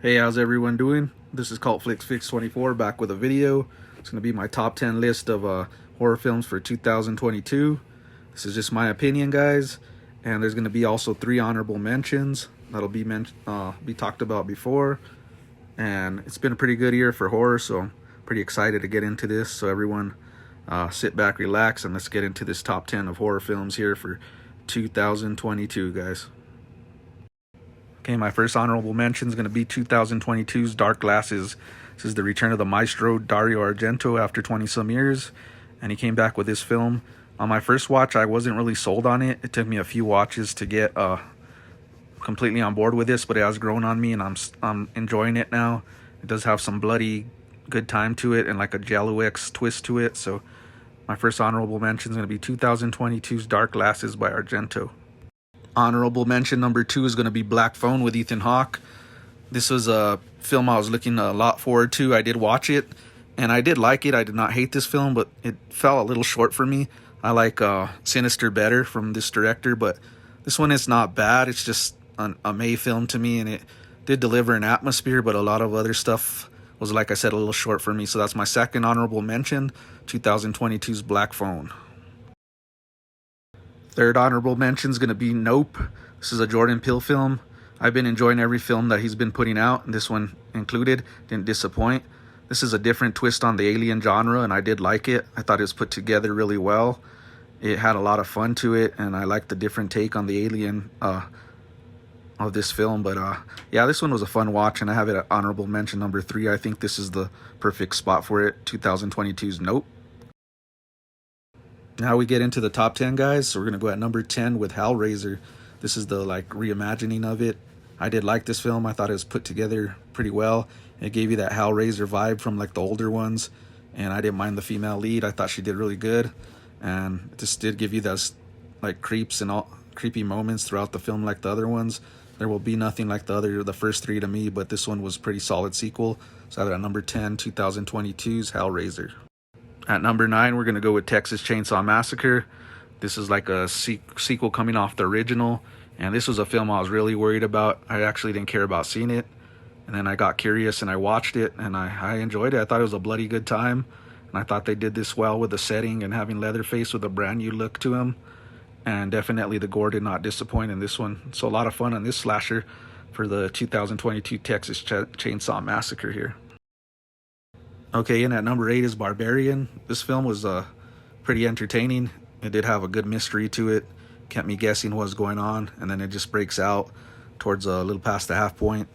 Hey, how's everyone doing? This is Cult Flicks Fix 24 back with a video. It's going to be my top 10 list of horror films for 2022. This is just my opinion, guys. And there's going to be also 3 honorable mentions that'll be talked about before. And it's been a pretty good year for horror, so I'm pretty excited to get into this. So everyone sit back, relax, and let's get into this top 10 of horror films here for 2022, guys. Okay, my first honorable mention is going to be 2022's Dark Glasses. This is the return of the maestro Dario Argento after 20-some years, and he came back with this film. On my first watch, I wasn't really sold on it. It took me a few watches to get completely on board with this, but it has grown on me, and I'm enjoying it now. It does have some bloody good time to it and like a Jello-X twist to it, so my first honorable mention is going to be 2022's Dark Glasses by Argento. Honorable mention number 2 is going to be Black Phone with Ethan Hawke. This was a film I was looking a lot forward to. I did watch it, and I did like it. I did not hate this film, but it fell a little short for me. I like Sinister better from this director, but this one is not bad. It's just a May film to me, and it did deliver an atmosphere, but a lot of other stuff was, like I said, a little short for me. So that's my second honorable mention, 2022's Black Phone. Third honorable mention is going to be Nope. This is a Jordan Peele film. I've been enjoying every film that he's been putting out, and this one included. Didn't disappoint. This is a different twist on the alien genre, and I did like it. I thought it was put together really well. It had a lot of fun to it, and I liked the different take on the alien of this film. But yeah, this one was a fun watch, and I have it at honorable mention number 3. I think this is the perfect spot for it, 2022's Nope. Now we get into the top 10, guys. So we're going to go at number 10 with Hellraiser. This is the reimagining of it. I did like this film. I thought it was put together pretty well. It gave you that Hellraiser vibe from the older ones. And I didn't mind the female lead. I thought she did really good. And it just did give you those creeps and all creepy moments throughout the film like the other ones. There will be nothing like the first 3 to me, but this one was a pretty solid sequel. So I have it at number 10, 2022's Hellraiser. At number 9, we're going to go with Texas Chainsaw Massacre. This is like a sequel coming off the original. And this was a film I was really worried about. I actually didn't care about seeing it. And then I got curious and I watched it. And I enjoyed it. I thought it was a bloody good time. And I thought they did this well with the setting and having Leatherface with a brand new look to him. And definitely the gore did not disappoint in this one. So a lot of fun on this slasher for the 2022 Texas Chainsaw Massacre here. Okay, and at number 8 is Barbarian. This film was pretty entertaining. It did have a good mystery to it. Kept me guessing what was going on, and then it just breaks out towards a little past the half point.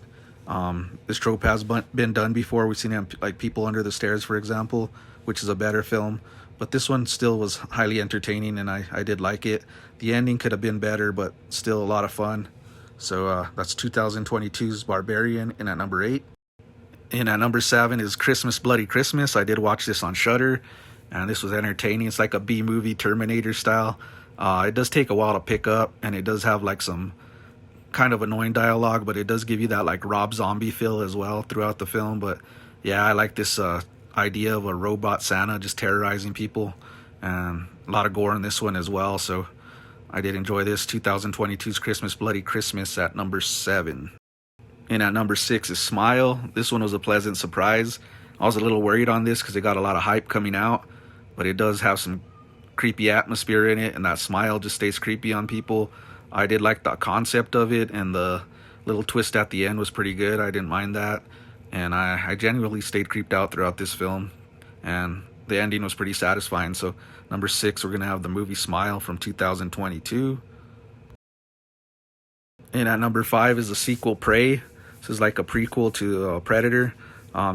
This trope has been done before. We've seen it like People Under the Stairs, for example, which is a better film. But this one still was highly entertaining, and I did like it. The ending could have been better, but still a lot of fun. So that's 2022's Barbarian, and at number 8. And at number 7 is Christmas Bloody Christmas. I did watch this on Shudder, and this was entertaining. It's like a B-movie Terminator style. It does take a while to pick up, and it does have some kind of annoying dialogue, but it does give you that Rob Zombie feel as well throughout the film. But yeah, I like this idea of a robot Santa just terrorizing people, and a lot of gore in this one as well. So I did enjoy this. 2022's Christmas Bloody Christmas at number 7. And at number 6 is Smile. This one was a pleasant surprise. I was a little worried on this because it got a lot of hype coming out, but it does have some creepy atmosphere in it, and that smile just stays creepy on people. I did like the concept of it, and the little twist at the end was pretty good. I didn't mind that, and I genuinely stayed creeped out throughout this film, and the ending was pretty satisfying. So number 6, we're going to have the movie Smile from 2022. And at number 5 is the sequel Prey. This is like a prequel to Predator.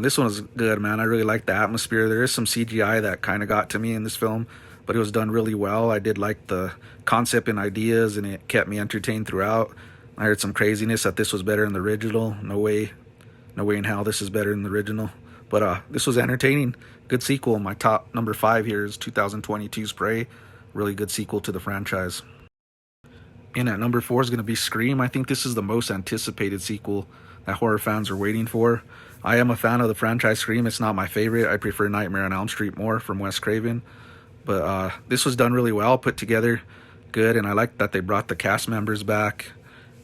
This one was good, man. I really liked the atmosphere. There is some CGI that kind of got to me in this film, but it was done really well. I did like the concept and ideas, and it kept me entertained throughout. I heard some craziness that this was better than the original. No way in hell this is better than the original. But this was entertaining. Good sequel. My top number 5 here is 2022's Prey. Really good sequel to the franchise. And at number 4 is going to be Scream. I think this is the most anticipated sequel that horror fans are waiting for. I am a fan of the franchise Scream. It's not my favorite. I prefer Nightmare on Elm Street more from Wes Craven. But this was done really well, put together good, and I like that they brought the cast members back,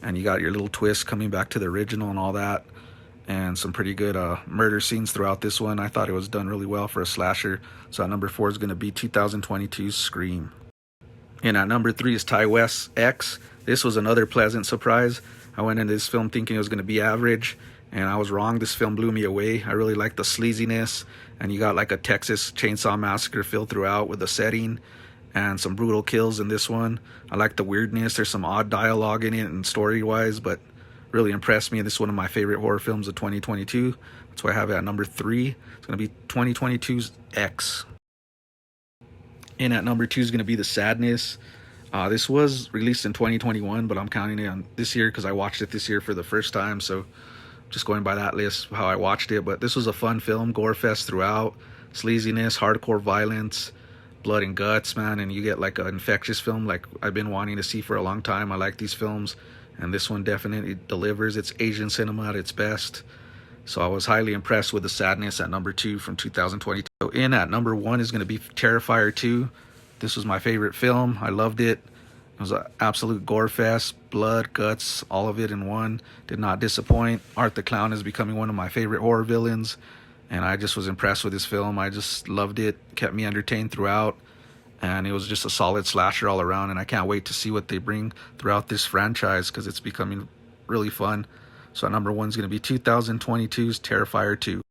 and you got your little twist coming back to the original and all that. and some pretty good murder scenes throughout this one. I thought it was done really well for a slasher. So at number 4 is going to be 2022's Scream. And at number 3 is Ty West's X. This was another pleasant surprise. I went into this film thinking it was going to be average, and I was wrong. This film blew me away. I really liked the sleaziness, and you got like a Texas Chainsaw Massacre feel throughout with the setting and some brutal kills in this one. I like the weirdness. There's some odd dialogue in it and story-wise, but really impressed me. This is one of my favorite horror films of 2022. That's why I have it at number 3. It's going to be 2022's X. And at number 2 is going to be The Sadness. This was released in 2021, but I'm counting it on this year because I watched it this year for the first time. So just going by that list, how I watched it. But this was a fun film, gore fest throughout, sleaziness, hardcore violence, blood and guts, man. And you get like an infectious film like I've been wanting to see for a long time. I like these films, and this one definitely delivers. It's Asian cinema at its best. So I was highly impressed with The Sadness at number 2 from 2022. So in at number 1 is going to be Terrifier 2. This was my favorite film. I loved it. It was an absolute gore fest, blood, guts, all of it in one. Did not disappoint. Art the Clown is becoming one of my favorite horror villains, and I just was impressed with this film. I just loved it. Kept me entertained throughout, and it was just a solid slasher all around, and I can't wait to see what they bring throughout this franchise because it's becoming really fun. So number 1 is going to be 2022's Terrifier 2.